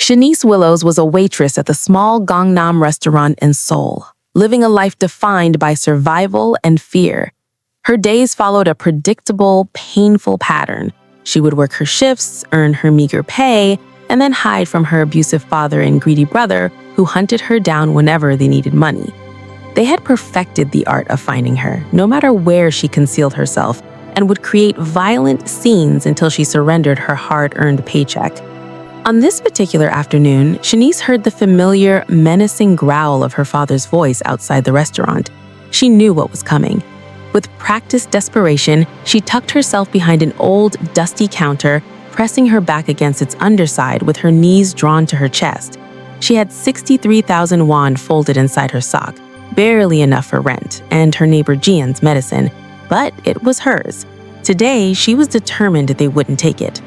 Chenise Willows was a waitress at the small Gangnam restaurant in Seoul, living a life defined by survival and fear. Her days followed a predictable, painful pattern. She would work her shifts, earn her meager pay, and then hide from her abusive father and greedy brother who hunted her down whenever they needed money. They had perfected the art of finding her, no matter where she concealed herself, and would create violent scenes until she surrendered her hard-earned paycheck. On this particular afternoon, Chenise heard the familiar, menacing growl of her father's voice outside the restaurant. She knew what was coming. With practiced desperation, she tucked herself behind an old, dusty counter, pressing her back against its underside with her knees drawn to her chest. She had 63,000 won folded inside her sock, barely enough for rent and her neighbor Jian's medicine, but it was hers. Today, she was determined they wouldn't take it.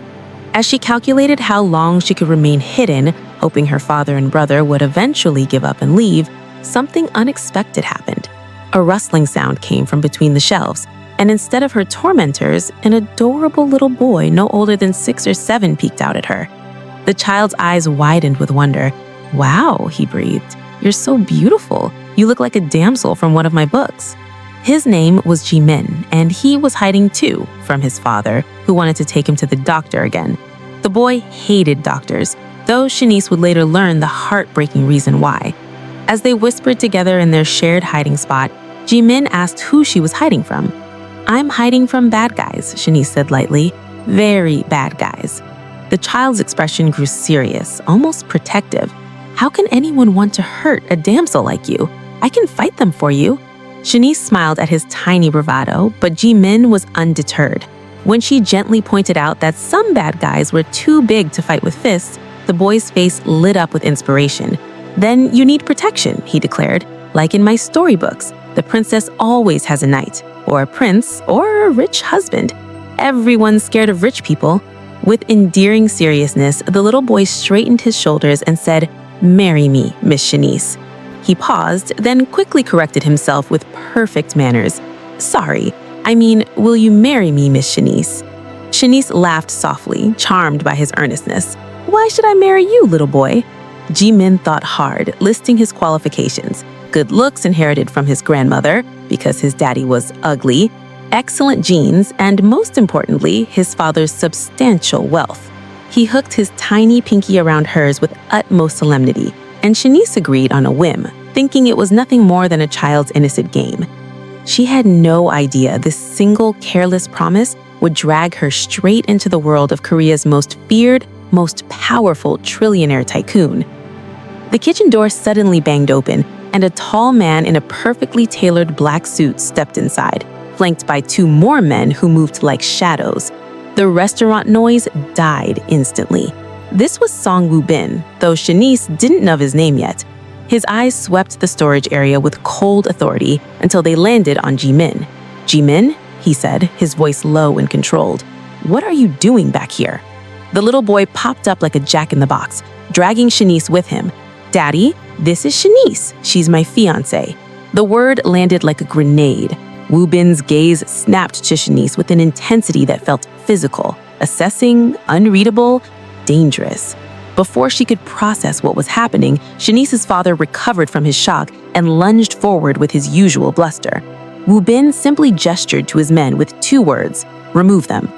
As she calculated how long she could remain hidden, hoping her father and brother would eventually give up and leave, something unexpected happened. A rustling sound came from between the shelves, and instead of her tormentors, an adorable little boy no older than 6 or 7 peeked out at her. The child's eyes widened with wonder. "Wow," he breathed. "You're so beautiful. You look like a damsel from one of my books." His name was Jimin, and he was hiding too from his father, who wanted to take him to the doctor again. The boy hated doctors, though Chenise would later learn the heartbreaking reason why. As they whispered together in their shared hiding spot, Jimin asked who she was hiding from. "I'm hiding from bad guys," Chenise said lightly. "Very bad guys." The child's expression grew serious, almost protective. "How can anyone want to hurt a damsel like you? I can fight them for you." Chenise smiled at his tiny bravado, but Jimin was undeterred. When she gently pointed out that some bad guys were too big to fight with fists, the boy's face lit up with inspiration. "Then you need protection," he declared. "Like in my storybooks, the princess always has a knight, or a prince, or a rich husband. Everyone's scared of rich people." With endearing seriousness, the little boy straightened his shoulders and said, "Marry me, Miss Chenise." He paused, then quickly corrected himself with perfect manners. "Sorry, I mean, will you marry me, Miss Chenise?" Chenise laughed softly, charmed by his earnestness. "Why should I marry you, little boy?" Jimin thought hard, listing his qualifications. Good looks inherited from his grandmother, because his daddy was ugly, excellent genes, and most importantly, his father's substantial wealth. He hooked his tiny pinky around hers with utmost solemnity, and Chenise agreed on a whim, thinking it was nothing more than a child's innocent game. She had no idea this single careless promise would drag her straight into the world of Korea's most feared, most powerful trillionaire tycoon. The kitchen door suddenly banged open, and a tall man in a perfectly tailored black suit stepped inside, flanked by 2 more men who moved like shadows. The restaurant noise died instantly. This was Song Woo-bin, though Chenise didn't know his name yet. His eyes swept the storage area with cold authority until they landed on Jimin. "Jimin?" he said, his voice low and controlled. "What are you doing back here?" The little boy popped up like a jack-in-the-box, dragging Chenise with him. "Daddy, this is Chenise. She's my fiancée." The word landed like a grenade. Woo-bin's gaze snapped to Chenise with an intensity that felt physical, assessing, unreadable, dangerous. Before she could process what was happening, Chenise's father recovered from his shock and lunged forward with his usual bluster. Woo-bin simply gestured to his men with 2 words, "Remove them."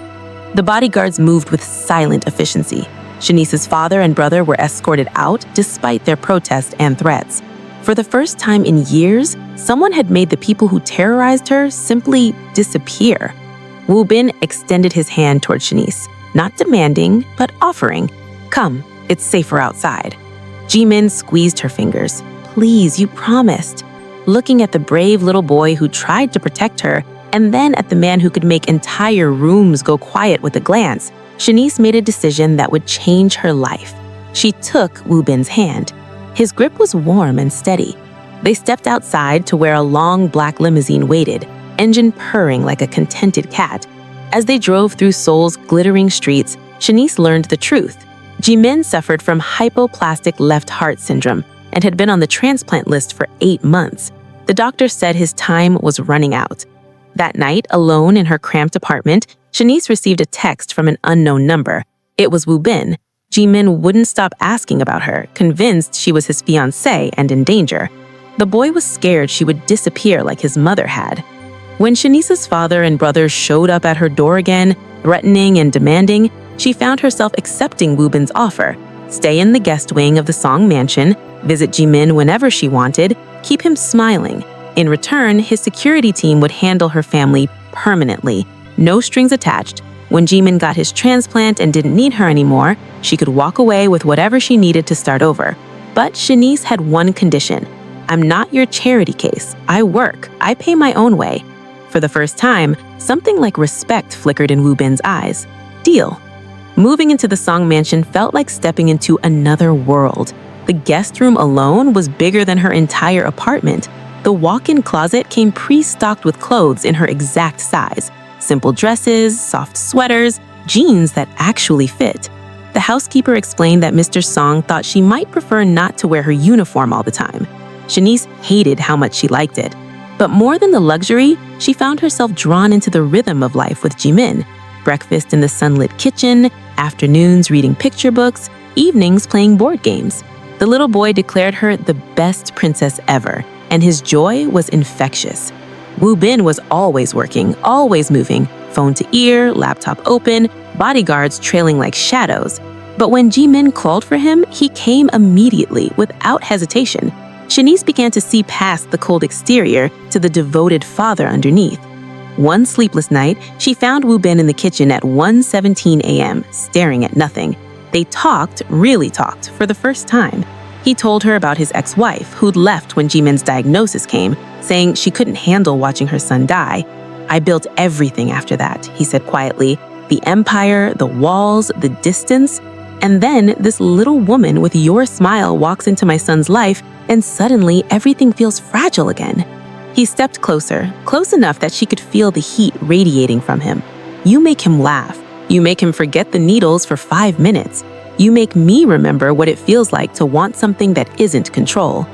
The bodyguards moved with silent efficiency. Chenise's father and brother were escorted out despite their protests and threats. For the first time in years, someone had made the people who terrorized her simply disappear. Woo-bin extended his hand toward Chenise, not demanding, but offering. "Come, it's safer outside." Jimin squeezed her fingers. "Please, you promised." Looking at the brave little boy who tried to protect her, and then at the man who could make entire rooms go quiet with a glance, Chenise made a decision that would change her life. She took Woo-bin's hand. His grip was warm and steady. They stepped outside to where a long black limousine waited, engine purring like a contented cat. As they drove through Seoul's glittering streets, Chenise learned the truth. Jimin suffered from hypoplastic left heart syndrome and had been on the transplant list for 8 months. The doctor said his time was running out. That night, alone in her cramped apartment, Chenise received a text from an unknown number. It was Woo-bin. Jimin wouldn't stop asking about her, convinced she was his fiancée and in danger. The boy was scared she would disappear like his mother had. When Chenise's father and brothers showed up at her door again, threatening and demanding, she found herself accepting Woo-bin's offer: stay in the guest wing of the Song mansion, visit Jimin whenever she wanted, keep him smiling. In return, his security team would handle her family permanently, no strings attached. When Jimin got his transplant and didn't need her anymore, she could walk away with whatever she needed to start over. But Chenise had one condition: I'm not your charity case. I work. I pay my own way. For the first time, something like respect flickered in Woo-bin's eyes. Deal. Moving into the Song mansion felt like stepping into another world. The guest room alone was bigger than her entire apartment. The walk-in closet came pre-stocked with clothes in her exact size: simple dresses, soft sweaters, jeans that actually fit. The housekeeper explained that Mr. Song thought she might prefer not to wear her uniform all the time. Chenise hated how much she liked it. But more than the luxury, she found herself drawn into the rhythm of life with Jimin. Breakfast in the sunlit kitchen, afternoons reading picture books, evenings playing board games. The little boy declared her the best princess ever, and his joy was infectious. Woo-bin was always working, always moving, phone to ear, laptop open, bodyguards trailing like shadows. But when Jimin called for him, he came immediately, without hesitation. Chenise began to see past the cold exterior to the devoted father underneath. One sleepless night, she found Woo-bin in the kitchen at 1:17 a.m., staring at nothing. They talked, really talked, for the first time. He told her about his ex-wife, who'd left when Jimin's diagnosis came, saying she couldn't handle watching her son die. I built everything after that, he said quietly. The empire, the walls, the distance. And then this little woman with your smile walks into my son's life, and suddenly everything feels fragile again. He stepped closer, close enough that she could feel the heat radiating from him. You make him laugh. You make him forget the needles for 5 minutes. You make me remember what it feels like to want something that isn't control.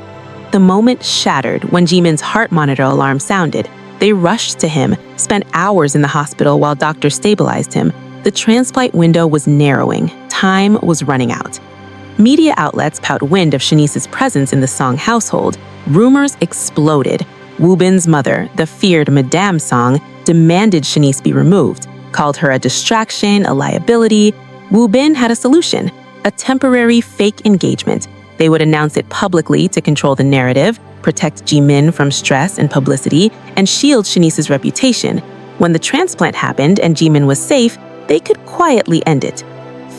The moment shattered when Jimin's heart monitor alarm sounded. They rushed to him, spent hours in the hospital while doctors stabilized him. The transplant window was narrowing. Time was running out. Media outlets caught wind of Chenise's presence in the Song household. Rumors exploded. Woo-bin's mother, the feared Madame Song, demanded Chenise be removed, called her a distraction, a liability. Woo-bin had a solution: a temporary fake engagement. They would announce it publicly to control the narrative, protect Jimin from stress and publicity, and shield Chenise's reputation. When the transplant happened and Jimin was safe, they could quietly end it.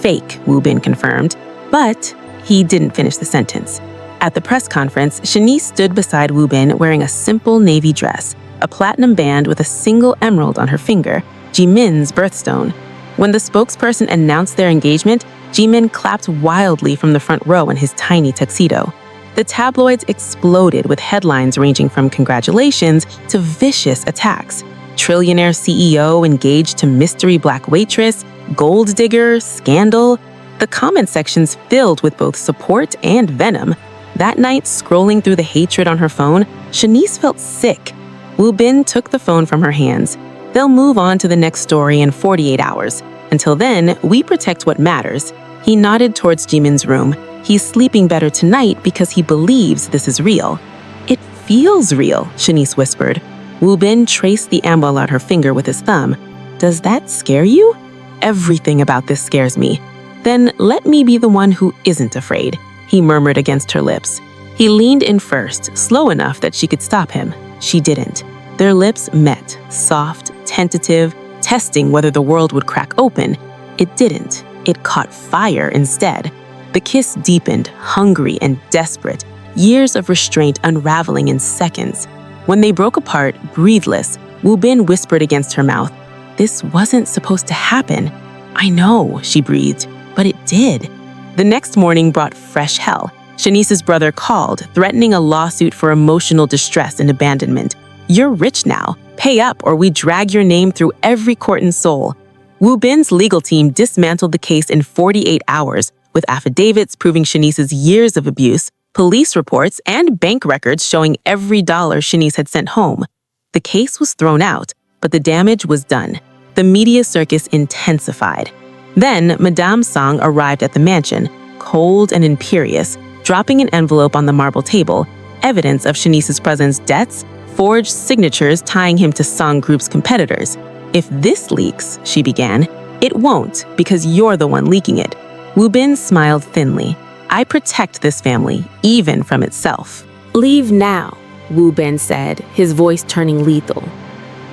Fake, Woo-bin confirmed. But he didn't finish the sentence. At the press conference, Chenise stood beside Woo-bin wearing a simple navy dress, a platinum band with a single emerald on her finger, Jimin's birthstone. When the spokesperson announced their engagement, Jimin clapped wildly from the front row in his tiny tuxedo. The tabloids exploded with headlines ranging from congratulations to vicious attacks. Trillionaire CEO engaged to mystery black waitress, gold digger, scandal. The comment sections filled with both support and venom. That night, scrolling through the hatred on her phone, Chenise felt sick. Woo-bin took the phone from her hands. They'll move on to the next story in 48 hours. Until then, we protect what matters. He nodded towards Jimin's room. He's sleeping better tonight because he believes this is real. It feels real, Chenise whispered. Woo-bin traced the amble on her finger with his thumb. Does that scare you? Everything about this scares me. Then let me be the one who isn't afraid, he murmured against her lips. He leaned in first, slow enough that she could stop him. She didn't. Their lips met, soft, tentative, testing whether the world would crack open. It didn't. It caught fire instead. The kiss deepened, hungry and desperate, years of restraint unraveling in seconds. When they broke apart, breathless, Woo-bin whispered against her mouth, "This wasn't supposed to happen." "I know," she breathed. But it did. The next morning brought fresh hell. Chenise's brother called, threatening a lawsuit for emotional distress and abandonment. "You're rich now. Pay up or we drag your name through every court in Seoul." Woo-bin's legal team dismantled the case in 48 hours, with affidavits proving Chenise's years of abuse, police reports, and bank records showing every dollar Chenise had sent home. The case was thrown out, but the damage was done. The media circus intensified. Then, Madame Song arrived at the mansion, cold and imperious, dropping an envelope on the marble table, evidence of Chenise's presence debts, forged signatures tying him to Song Group's competitors. "If this leaks," she began, "it won't, because you're the one leaking it." Wu Bin smiled thinly. "I protect this family, even from itself." "Leave now," Wu Bin said, his voice turning lethal.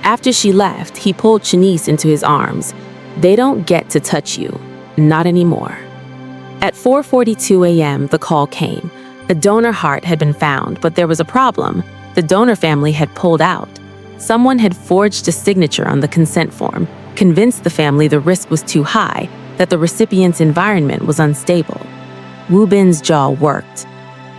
After she left, he pulled Chenise into his arms. "They don't get to touch you. Not anymore." At 4:42 a.m., the call came. A donor heart had been found, but there was a problem. The donor family had pulled out. Someone had forged a signature on the consent form, convinced the family the risk was too high, that the recipient's environment was unstable. Wu Bin's jaw worked.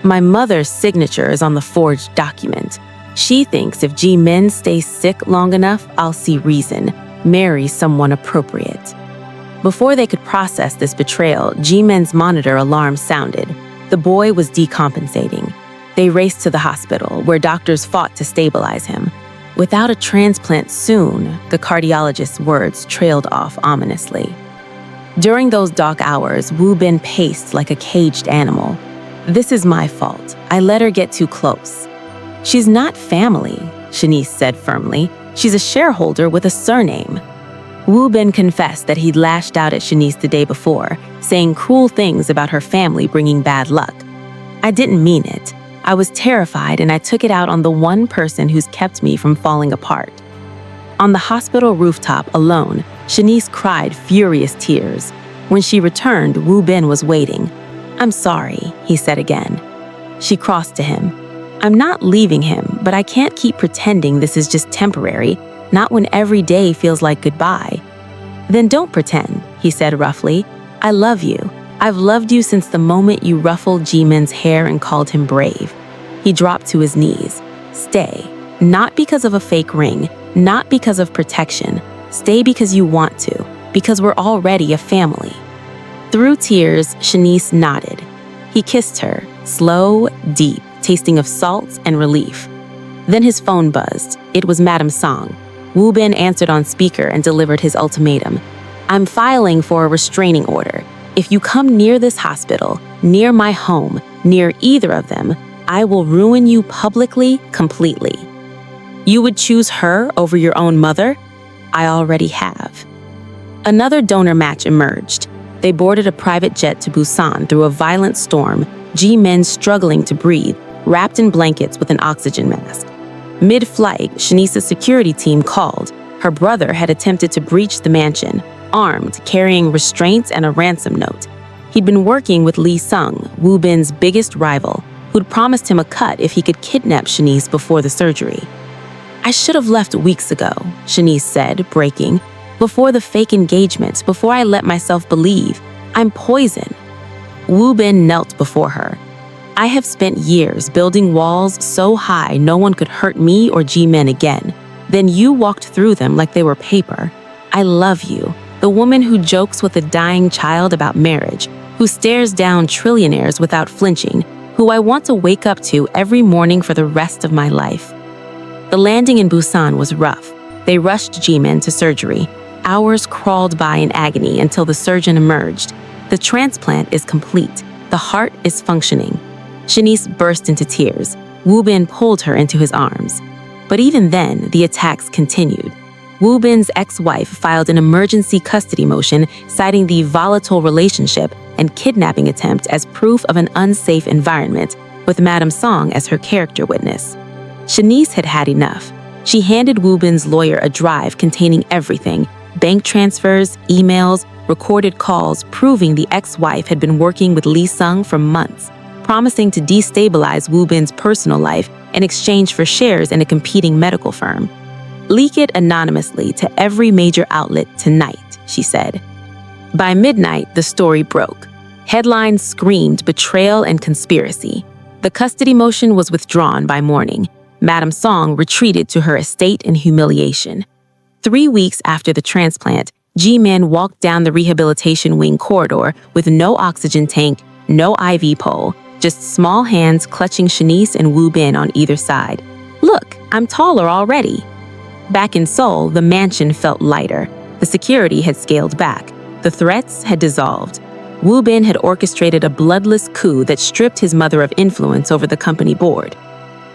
"My mother's signature is on the forged document. She thinks if Ji Min stays sick long enough, I'll see reason, marry someone appropriate." Before they could process this betrayal, Ji Min's monitor alarm sounded. The boy was decompensating. They raced to the hospital, where doctors fought to stabilize him. "Without a transplant soon," the cardiologist's words trailed off ominously. During those dark hours, Wu Bin paced like a caged animal. "This is my fault. I let her get too close." "She's not family," Chenise said firmly. "She's a shareholder with a surname." Wu Bin confessed that he'd lashed out at Chenise the day before, saying cruel things about her family bringing bad luck. "I didn't mean it. I was terrified and I took it out on the one person who's kept me from falling apart." On the hospital rooftop alone, Chenise cried furious tears. When she returned, Wu Bin was waiting. "I'm sorry," he said again. She crossed to him. "I'm not leaving him, but I can't keep pretending this is just temporary, not when every day feels like goodbye." "Then don't pretend," he said roughly. "I love you. I've loved you since the moment you ruffled Ji Min's hair and called him brave." He dropped to his knees. "Stay. Not because of a fake ring, not because of protection. Stay because you want to, because we're already a family." Through tears, Chenise nodded. He kissed her, slow, deep, tasting of salt and relief. Then his phone buzzed. It was Madame Song. Wu Bin answered on speaker and delivered his ultimatum. "I'm filing for a restraining order. If you come near this hospital, near my home, near either of them, I will ruin you publicly, completely." "You would choose her over your own mother?" "I already have." Another donor match emerged. They boarded a private jet to Busan through a violent storm, Ji Min struggling to breathe, wrapped in blankets with an oxygen mask. Mid-flight, Chenise's security team called. Her brother had attempted to breach the mansion, armed, carrying restraints and a ransom note. He'd been working with Lee Sung, Wu Bin's biggest rival, who'd promised him a cut if he could kidnap Chenise before the surgery. "I should have left weeks ago," Chenise said, breaking. "Before the fake engagements, before I let myself believe. I'm poison." Wu Bin knelt before her. "I have spent years building walls so high no one could hurt me or Ji Min again. Then you walked through them like they were paper. I love you, the woman who jokes with a dying child about marriage, who stares down trillionaires without flinching, who I want to wake up to every morning for the rest of my life." The landing in Busan was rough. They rushed Ji Min to surgery. Hours crawled by in agony until the surgeon emerged. "The transplant is complete. The heart is functioning." Chenise burst into tears. Wu Bin pulled her into his arms. But even then, the attacks continued. Wu Bin's ex-wife filed an emergency custody motion citing the volatile relationship and kidnapping attempt as proof of an unsafe environment, with Madame Song as her character witness. Chenise had had enough. She handed Wu Bin's lawyer a drive containing everything: bank transfers, emails, recorded calls proving the ex-wife had been working with Lee Sung for months, promising to destabilize Wu Bin's personal life in exchange for shares in a competing medical firm. "Leak it anonymously to every major outlet tonight," she said. By midnight, the story broke. Headlines screamed betrayal and conspiracy. The custody motion was withdrawn by morning. Madame Song retreated to her estate in humiliation. 3 weeks after the transplant, Ji Min walked down the rehabilitation wing corridor with no oxygen tank, no IV pole, just small hands clutching Chenise and Wu Bin on either side. "Look, I'm taller already." Back in Seoul, the mansion felt lighter. The security had scaled back. The threats had dissolved. Woo Bin had orchestrated a bloodless coup that stripped his mother of influence over the company board.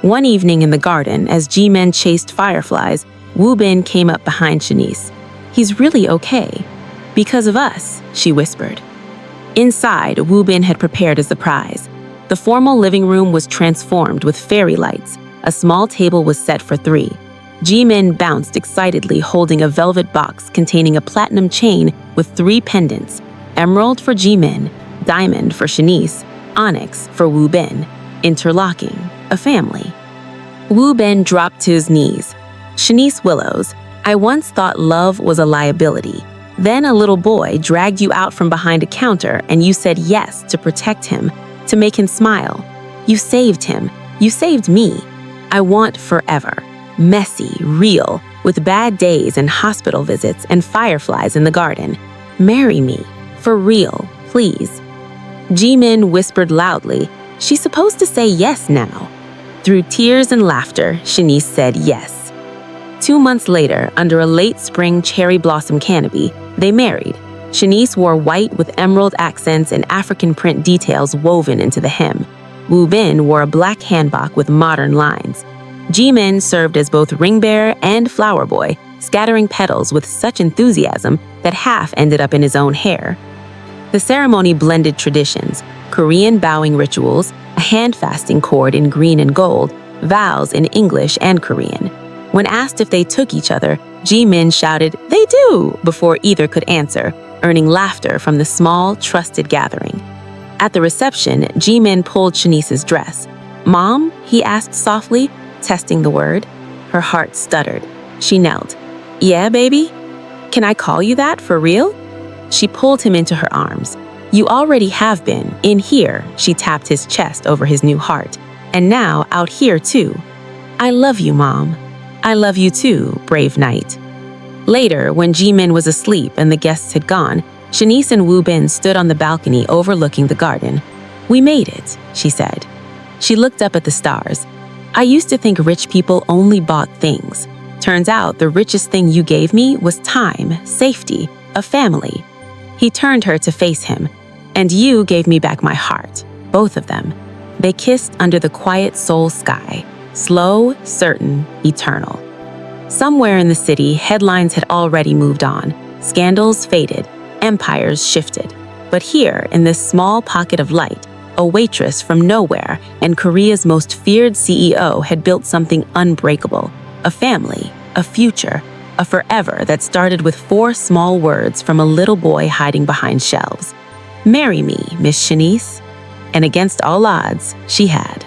One evening in the garden, as G-Men chased fireflies, Woo Bin came up behind Chenise. "He's really okay. Because of us," she whispered. Inside, Woo Bin had prepared a surprise. The formal living room was transformed with fairy lights. A small table was set for 3. G-Min bounced excitedly, holding a velvet box containing a platinum chain with 3 pendants: emerald for G-Min, diamond for Chenise, onyx for Woo Bin. Interlocking, a family. Woo Bin dropped to his knees. "Chenise Willows, I once thought love was a liability. Then a little boy dragged you out from behind a counter and you said yes to protect him, to make him smile. You saved him. You saved me. I want forever. Messy, real, with bad days and hospital visits and fireflies in the garden. Marry me. For real, please." G-Min whispered loudly, "She's supposed to say yes now." Through tears and laughter, Chenise said yes. 2 months later, under a late spring cherry blossom canopy, they married. Chenise wore white with emerald accents and African print details woven into the hem. Woo Bin wore a black hanbok with modern lines. G-Min served as both ring bearer and flower boy, scattering petals with such enthusiasm that half ended up in his own hair. The ceremony blended traditions: Korean bowing rituals, a hand-fasting cord in green and gold, vows in English and Korean. When asked if they took each other, G-Min shouted, "They do!" before either could answer, earning laughter from the small, trusted gathering. At the reception, G-Min pulled Chenise's dress. "Mom?" he asked softly, testing the word. Her heart stuttered. She knelt. "Yeah, baby? Can I call you that for real?" She pulled him into her arms. "You already have been, in here," she tapped his chest over his new heart. "And now out here too. I love you, Mom. I love you too, brave knight." Later, when G-Min was asleep and the guests had gone, Chenise and Woo Bin stood on the balcony overlooking the garden. "We made it," she said. She looked up at the stars. "I used to think rich people only bought things. Turns out the richest thing you gave me was time, safety, a family." He turned her to face him. "And you gave me back my heart, both of them." They kissed under the quiet Seoul sky. Slow, certain, eternal. Somewhere in the city, headlines had already moved on. Scandals faded, empires shifted. But here, in this small pocket of light, a waitress from nowhere and Korea's most feared CEO had built something unbreakable. A family, a future, a forever that started with 4 small words from a little boy hiding behind shelves. "Marry me, Miss Chenise." And against all odds, she had.